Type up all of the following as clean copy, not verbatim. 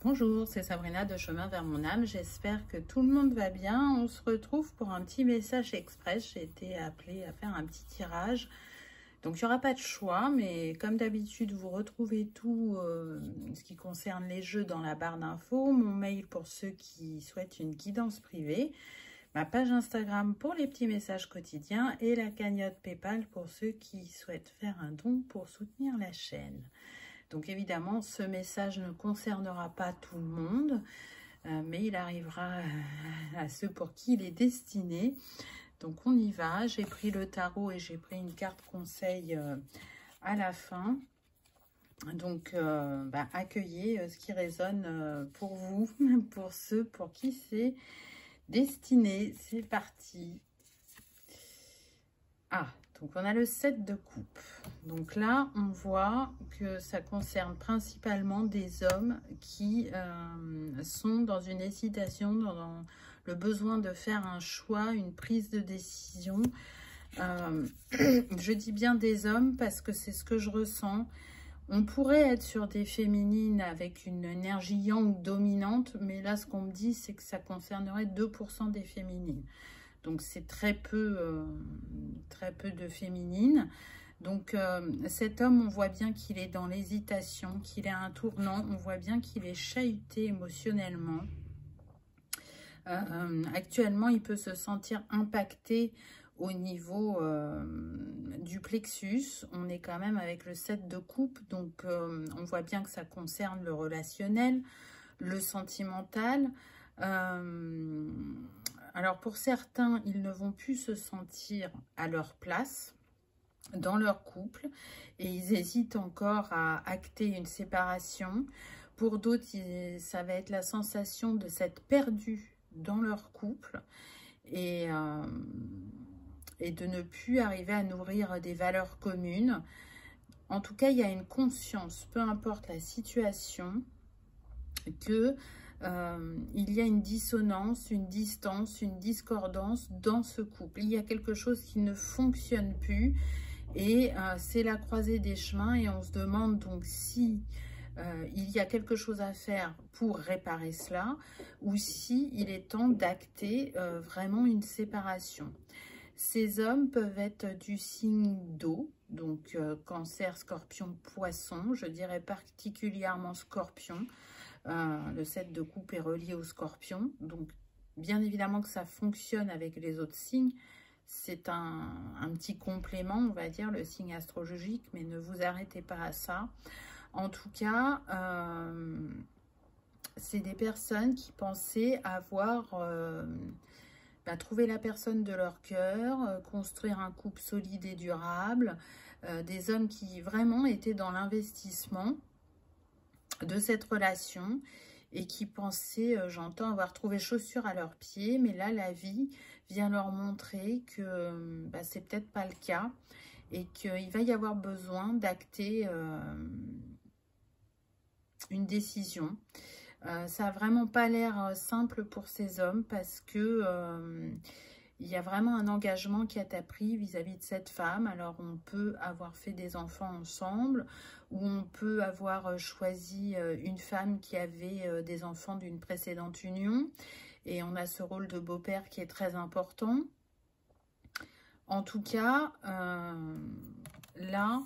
Bonjour, c'est Sabrina de Chemin vers mon âme. J'espère que tout le monde va bien. On se retrouve pour un petit message express. J'ai été appelée à faire un petit tirage. Donc, il n'y aura pas de choix, mais comme d'habitude, vous retrouvez tout ce qui concerne les jeux dans la barre d'infos. Mon mail pour ceux qui souhaitent une guidance privée. Ma page Instagram pour les petits messages quotidiens et la cagnotte PayPal pour ceux qui souhaitent faire un don pour soutenir la chaîne. Donc évidemment, ce message ne concernera pas tout le monde, mais il arrivera à ceux pour qui il est destiné. Donc on y va. J'ai pris le tarot et j'ai pris une carte conseil à la fin. Donc accueillez ce qui résonne pour vous, pour ceux pour qui c'est destiné. C'est parti. Donc on a le 7 de coupe. Donc là, on voit que ça concerne principalement des hommes qui sont dans une hésitation, dans le besoin de faire un choix, une prise de décision. Je dis bien des hommes parce que c'est ce que je ressens. On pourrait être sur des féminines avec une énergie yang dominante, mais là, ce qu'on me dit, c'est que ça concernerait 2% des féminines. Donc, c'est très peu de féminines. Donc, cet homme, on voit bien qu'il est dans l'hésitation, qu'il est à un tournant. On voit bien qu'il est chahuté émotionnellement. Actuellement, il peut se sentir impacté au niveau du plexus. On est quand même avec le 7 de coupe. Donc, on voit bien que ça concerne le relationnel, le sentimental. Alors pour certains, ils ne vont plus se sentir à leur place dans leur couple et ils hésitent encore à acter une séparation. Pour d'autres, ça va être la sensation de s'être perdu dans leur couple et de ne plus arriver à nourrir des valeurs communes. En tout cas, il y a une conscience, peu importe la situation, que il y a une dissonance, une distance, une discordance dans ce couple. Il y a quelque chose qui ne fonctionne plus et c'est la croisée des chemins et on se demande donc si il y a quelque chose à faire pour réparer cela ou si il est temps d'acter vraiment une séparation. Ces hommes peuvent être du signe d'eau, donc Cancer, Scorpion, Poisson, je dirais particulièrement Scorpion. Le 7 de coupe est relié au Scorpion, donc bien évidemment que ça fonctionne avec les autres signes. C'est un petit complément, on va dire, le signe astrologique, mais ne vous arrêtez pas à ça. En tout cas, c'est des personnes qui pensaient avoir trouvé la personne de leur cœur, construire un couple solide et durable, des hommes qui vraiment étaient dans l'investissement de cette relation et qui pensaient, j'entends, avoir trouvé chaussures à leurs pieds, mais là la vie vient leur montrer que c'est peut-être pas le cas et qu'il va y avoir besoin d'acter une décision. Ça n'a vraiment pas l'air simple pour ces hommes parce que il y a vraiment un engagement qui est pris vis-à-vis de cette femme. Alors, on peut avoir fait des enfants ensemble ou on peut avoir choisi une femme qui avait des enfants d'une précédente union. Et on a ce rôle de beau-père qui est très important. En tout cas, là,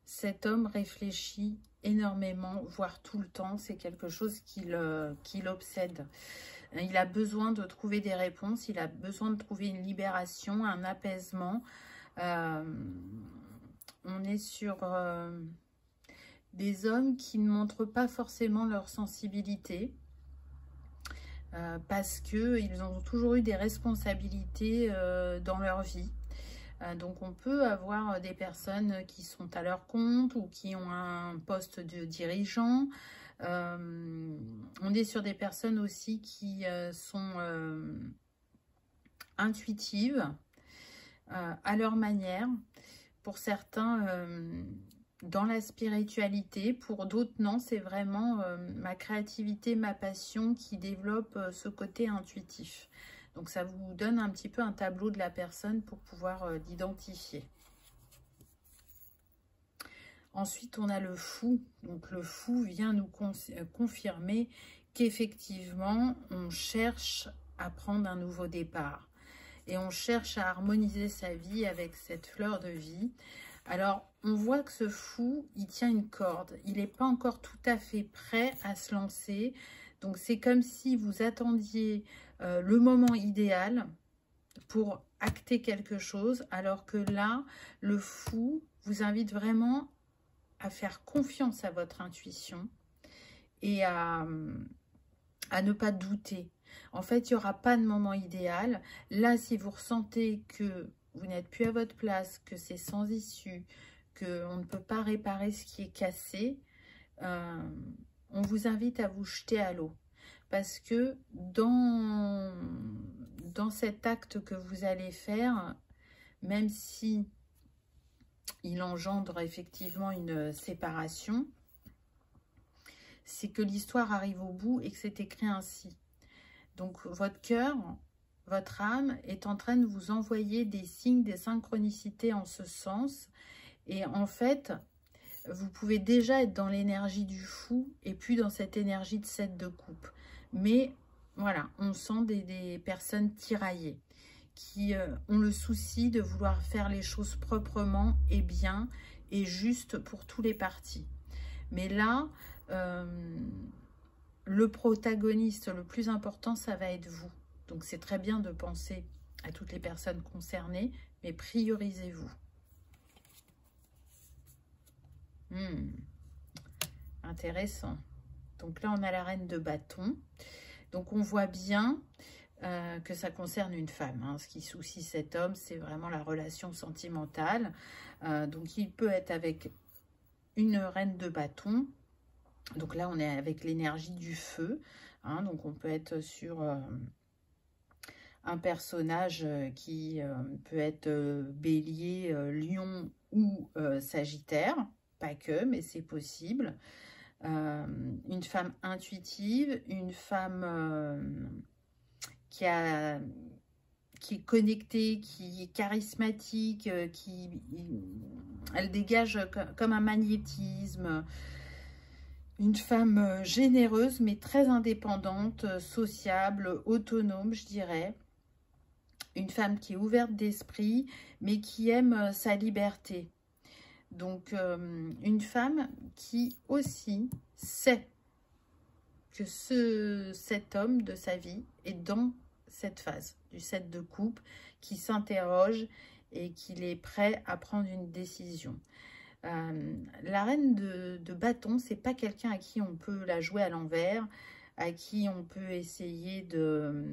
cet homme réfléchit énormément, voire tout le temps. C'est quelque chose qui l'obsède. Il a besoin de trouver des réponses, il a besoin de trouver une libération, un apaisement. On est sur des hommes qui ne montrent pas forcément leur sensibilité parce qu'ils ont toujours eu des responsabilités dans leur vie. Donc on peut avoir des personnes qui sont à leur compte ou qui ont un poste de dirigeant. On est sur des personnes aussi qui sont intuitives à leur manière. Pour certains, dans la spiritualité. Pour d'autres, non. C'est vraiment ma créativité, ma passion qui développe ce côté intuitif. Donc, ça vous donne un petit peu un tableau de la personne pour pouvoir l'identifier. Ensuite, on a le fou. Donc, le fou vient nous confirmer qu'effectivement, on cherche à prendre un nouveau départ. Et on cherche à harmoniser sa vie avec cette fleur de vie. Alors, on voit que ce fou, il tient une corde. Il n'est pas encore tout à fait prêt à se lancer. Donc, c'est comme si vous attendiez le moment idéal pour acter quelque chose. Alors que là, le fou vous invite vraiment à faire confiance à votre intuition et à ne pas douter. En fait, il n'y aura pas de moment idéal. Là, si vous ressentez que vous n'êtes plus à votre place, que c'est sans issue, qu'on ne peut pas réparer ce qui est cassé, on vous invite à vous jeter à l'eau. Parce que dans cet acte que vous allez faire, même si il engendre effectivement une séparation, c'est que l'histoire arrive au bout et que c'est écrit ainsi. Donc, votre cœur, votre âme est en train de vous envoyer des signes, des synchronicités en ce sens. Et en fait, vous pouvez déjà être dans l'énergie du fou et puis dans cette énergie de 7 de coupe. Mais voilà, on sent des personnes tiraillées qui ont le souci de vouloir faire les choses proprement et bien et juste pour tous les partis. Mais là, le protagoniste le plus important, ça va être vous. Donc, c'est très bien de penser à toutes les personnes concernées, mais priorisez-vous. Intéressant. Donc là, on a la reine de bâton. Donc, on voit bien que ça concerne une femme. Hein. Ce qui soucie cet homme, c'est vraiment la relation sentimentale. Donc, il peut être avec une reine de bâton. Donc là, on est avec l'énergie du feu. Hein. Donc, on peut être sur un personnage qui peut être bélier, lion ou sagittaire. Pas que, mais c'est possible. Une femme intuitive, une femme qui est connectée, qui est charismatique, elle dégage comme un magnétisme. Une femme généreuse, mais très indépendante, sociable, autonome, je dirais. Une femme qui est ouverte d'esprit, mais qui aime sa liberté. Donc, une femme qui aussi sait que cet homme de sa vie est dans cette phase du 7 de coupe, qui s'interroge et qu'il est prêt à prendre une décision. La reine de bâton, c'est pas quelqu'un à qui on peut la jouer à l'envers, à qui on peut essayer de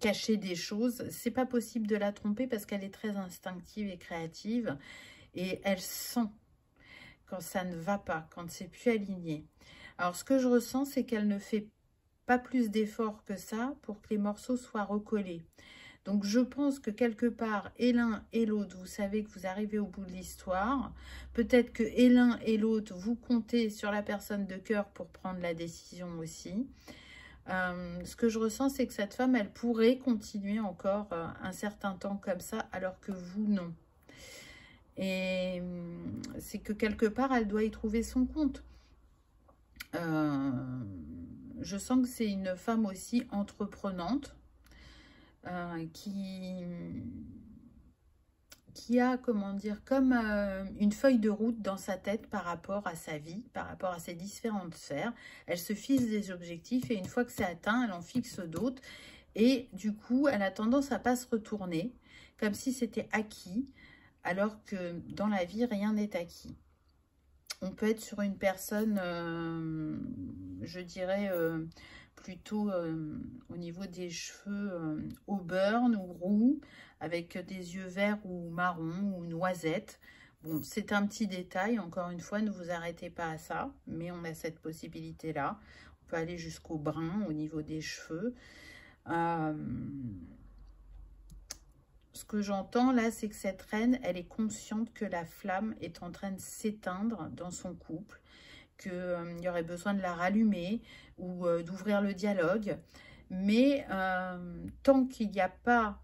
cacher des choses. C'est pas possible de la tromper parce qu'elle est très instinctive et créative et elle sent quand ça ne va pas, quand c'est plus aligné. Alors ce que je ressens, c'est qu'elle ne fait pas plus d'efforts que ça pour que les morceaux soient recollés. Donc, je pense que quelque part, et l'un et l'autre, vous savez que vous arrivez au bout de l'histoire. Peut-être que et l'un et l'autre, vous comptez sur la personne de cœur pour prendre la décision aussi. Ce que je ressens, c'est que cette femme, elle pourrait continuer encore un certain temps comme ça, alors que vous, non. Et c'est que quelque part, elle doit y trouver son compte. Je sens que c'est une femme aussi entreprenante. Qui a, comment dire, comme une feuille de route dans sa tête par rapport à sa vie, par rapport à ses différentes sphères. Elle se fixe des objectifs et une fois que c'est atteint, elle en fixe d'autres. Et du coup, elle a tendance à pas se retourner, comme si c'était acquis, alors que dans la vie, rien n'est acquis. On peut être sur une personne, je dirais, plutôt au niveau des cheveux auburn ou roux, avec des yeux verts ou marron ou noisettes. Bon, c'est un petit détail, encore une fois, ne vous arrêtez pas à ça, mais on a cette possibilité-là. On peut aller jusqu'au brun au niveau des cheveux. Ce que j'entends là, c'est que cette reine, elle est consciente que la flamme est en train de s'éteindre dans son couple, qu'il y aurait besoin de la rallumer ou d'ouvrir le dialogue. Mais tant qu'il n'y a pas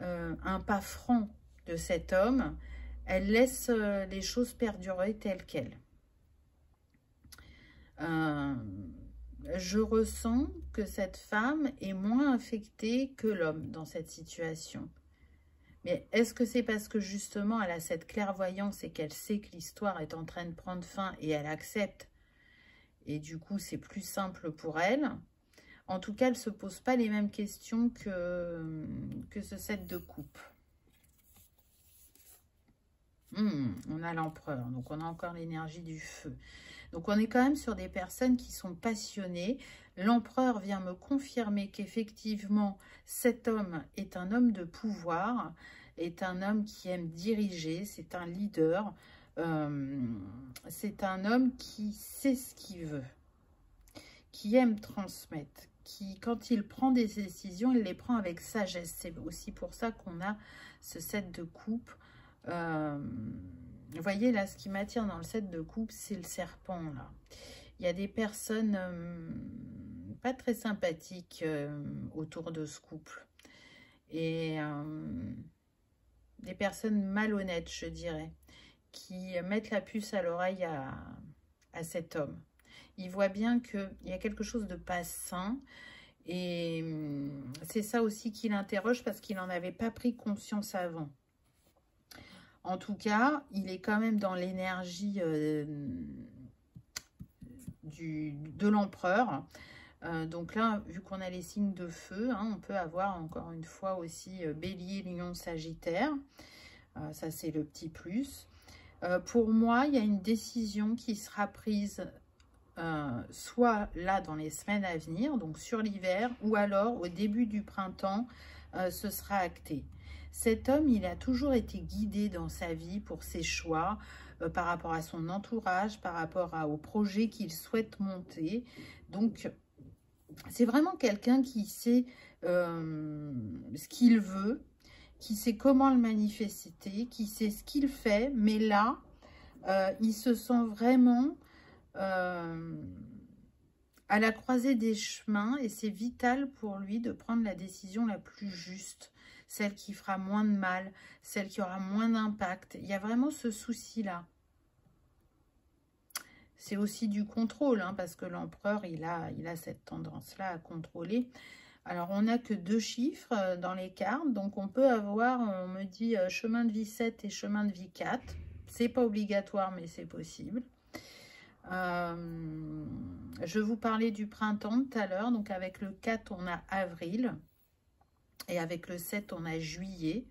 un pas franc de cet homme, elle laisse les choses perdurer telles quelles. Je ressens que cette femme est moins affectée que l'homme dans cette situation. Mais est-ce que c'est parce que justement elle a cette clairvoyance et qu'elle sait que l'histoire est en train de prendre fin et elle accepte? Et du coup, c'est plus simple pour elle. En tout cas, elle ne se pose pas les mêmes questions que ce 7 de coupe. On a l'empereur, donc on a encore l'énergie du feu. Donc on est quand même sur des personnes qui sont passionnées. L'empereur vient me confirmer qu'effectivement, cet homme est un homme de pouvoir, est un homme qui aime diriger, c'est un leader, c'est un homme qui sait ce qu'il veut, qui aime transmettre, qui, quand il prend des décisions, il les prend avec sagesse. C'est aussi pour ça qu'on a ce 7 de coupe. Vous voyez, là, ce qui m'attire dans le 7 de coupe, c'est le serpent, là. Il y a des personnes pas très sympathiques autour de ce couple. Et des personnes malhonnêtes, je dirais, qui mettent la puce à l'oreille à cet homme. Il voit bien qu'il y a quelque chose de pas sain. Et c'est ça aussi qui l'interroge parce qu'il n'en avait pas pris conscience avant. En tout cas, il est quand même dans l'énergie de l'empereur. Donc là, vu qu'on a les signes de feu, hein, on peut avoir encore une fois aussi Bélier, Lion, Sagittaire. Ça, c'est le petit plus. Pour moi, il y a une décision qui sera prise soit là dans les semaines à venir, donc sur l'hiver, ou alors au début du printemps, ce sera acté. Cet homme, il a toujours été guidé dans sa vie pour ses choix, par rapport à son entourage, par rapport au projet qu'il souhaite monter. Donc, c'est vraiment quelqu'un qui sait ce qu'il veut, qui sait comment le manifester, qui sait ce qu'il fait. Mais là, il se sent vraiment à la croisée des chemins et c'est vital pour lui de prendre la décision la plus juste, celle qui fera moins de mal, celle qui aura moins d'impact. Il y a vraiment ce souci-là. C'est aussi du contrôle, hein, parce que l'empereur, il a cette tendance-là à contrôler. Alors, on n'a que 2 chiffres dans les cartes, donc on peut avoir, on me dit, chemin de vie 7 et chemin de vie 4. C'est pas obligatoire, mais c'est possible. Je vous parlais du printemps tout à l'heure, donc avec le 4, on a avril, et avec le 7, on a juillet.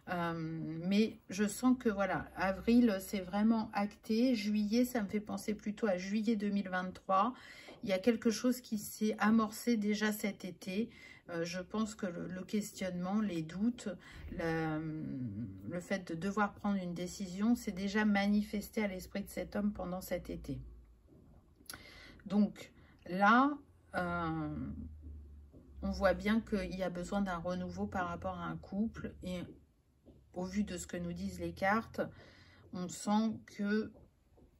Mais je sens que voilà, avril c'est vraiment acté, juillet ça me fait penser plutôt à juillet 2023. Il y a quelque chose qui s'est amorcé déjà cet été. Je pense que le questionnement, les doutes, le fait de devoir prendre une décision, c'est déjà manifesté à l'esprit de cet homme pendant cet été. Donc là, on voit bien qu'il y a besoin d'un renouveau par rapport à un couple. Et au vu de ce que nous disent les cartes, on sent que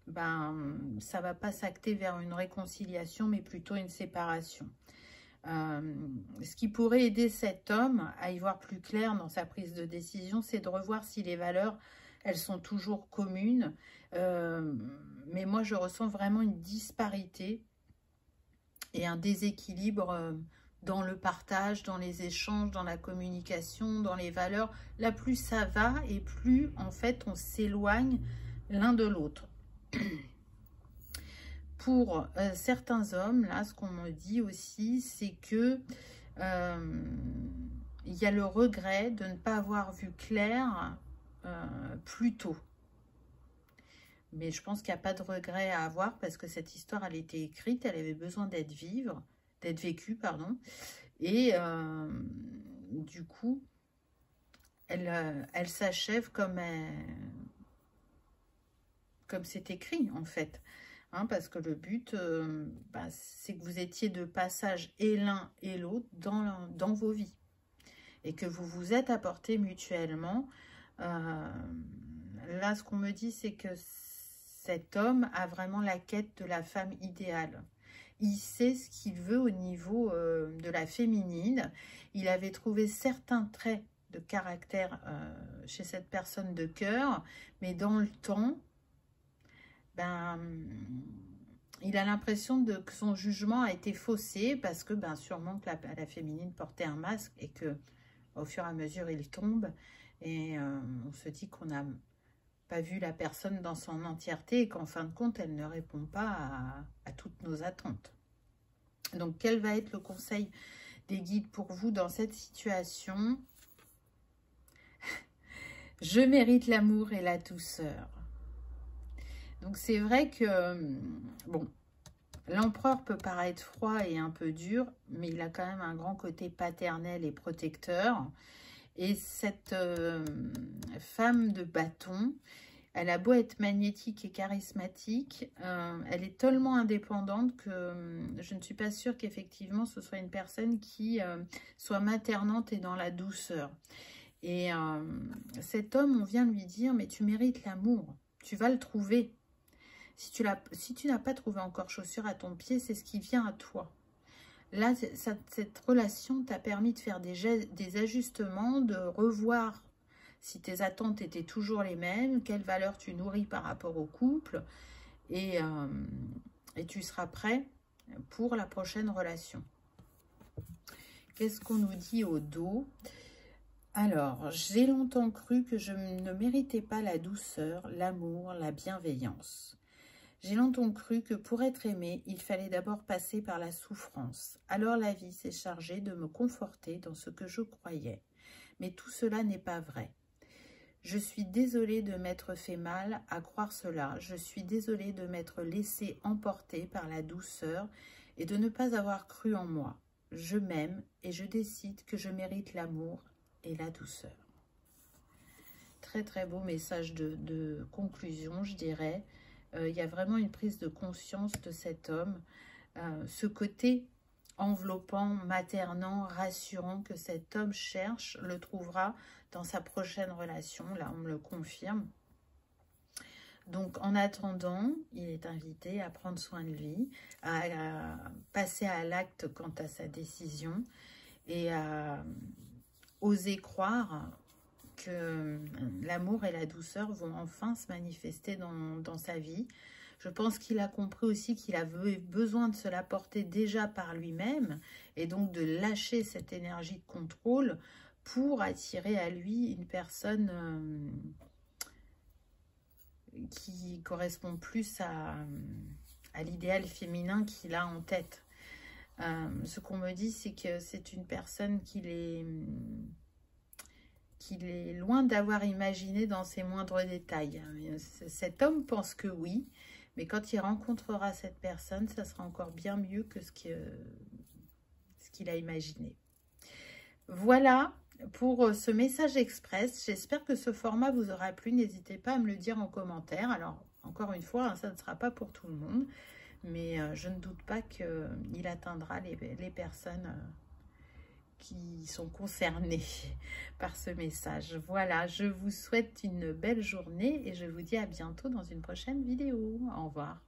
ça ne va pas s'acter vers une réconciliation, mais plutôt une séparation. Ce qui pourrait aider cet homme à y voir plus clair dans sa prise de décision, c'est de revoir si les valeurs, elles sont toujours communes. Mais moi, je ressens vraiment une disparité et un déséquilibre dans le partage, dans les échanges, dans la communication, dans les valeurs. Là, plus ça va et plus, en fait, on s'éloigne l'un de l'autre. Pour certains hommes, là, ce qu'on me dit aussi, c'est que il y a le regret de ne pas avoir vu clair plus tôt. Mais je pense qu'il n'y a pas de regret à avoir parce que cette histoire, elle était écrite, elle avait besoin d'être vécue, pardon. Et du coup, elle s'achève comme c'est écrit, en fait. Hein, parce que le but, c'est que vous étiez de passage et l'un et l'autre dans vos vies. Et que vous vous êtes apportés mutuellement. Là, ce qu'on me dit, c'est que cet homme a vraiment la quête de la femme idéale. Il sait ce qu'il veut au niveau de la féminine. Il avait trouvé certains traits de caractère chez cette personne de cœur, mais dans le temps, ben, il a l'impression que son jugement a été faussé parce que sûrement que la féminine portait un masque et que au fur et à mesure il tombe et on se dit qu'on n'a pas vu la personne dans son entièreté et qu'en fin de compte elle ne répond pas à toutes nos attentes. Donc quel va être le conseil des guides pour vous dans cette situation? Je mérite l'amour et la douceur. Donc c'est vrai que, bon, l'empereur peut paraître froid et un peu dur, mais il a quand même un grand côté paternel et protecteur. Et cette femme de bâton, elle a beau être magnétique et charismatique, elle est tellement indépendante que je ne suis pas sûre qu'effectivement ce soit une personne qui soit maternante et dans la douceur. Et cet homme, on vient lui dire, mais tu mérites l'amour, tu vas le trouver. Si tu n'as pas trouvé encore chaussure à ton pied, c'est ce qui vient à toi. Là, cette relation t'a permis de faire des ajustements, de revoir si tes attentes étaient toujours les mêmes, quelles valeurs tu nourris par rapport au couple, et tu seras prêt pour la prochaine relation. Qu'est-ce qu'on nous dit au dos? Alors, j'ai longtemps cru que je ne méritais pas la douceur, l'amour, la bienveillance. J'ai longtemps cru que pour être aimé, il fallait d'abord passer par la souffrance. Alors la vie s'est chargée de me conforter dans ce que je croyais. Mais tout cela n'est pas vrai. Je suis désolée de m'être fait mal à croire cela. Je suis désolée de m'être laissée emporter par la douceur et de ne pas avoir cru en moi. Je m'aime et je décide que je mérite l'amour et la douceur. Très très beau message de conclusion, je dirais. Il y a vraiment une prise de conscience de cet homme, ce côté enveloppant, maternant, rassurant que cet homme cherche, le trouvera dans sa prochaine relation, là on me le confirme. Donc en attendant, il est invité à prendre soin de lui, à passer à l'acte quant à sa décision et à oser croire que l'amour et la douceur vont enfin se manifester dans sa vie. Je pense qu'il a compris aussi qu'il avait besoin de se l'apporter déjà par lui-même et donc de lâcher cette énergie de contrôle pour attirer à lui une personne qui correspond plus à l'idéal féminin qu'il a en tête. Ce qu'on me dit, c'est que c'est une personne qu'il est loin d'avoir imaginé dans ses moindres détails. Cet homme pense que oui, mais quand il rencontrera cette personne, ça sera encore bien mieux que ce qu'il a imaginé. Voilà pour ce message express. J'espère que ce format vous aura plu. N'hésitez pas à me le dire en commentaire. Alors, encore une fois, ça ne sera pas pour tout le monde, mais je ne doute pas qu'il atteindra les personnes qui sont concernés par ce message. Voilà, je vous souhaite une belle journée et je vous dis à bientôt dans une prochaine vidéo. Au revoir.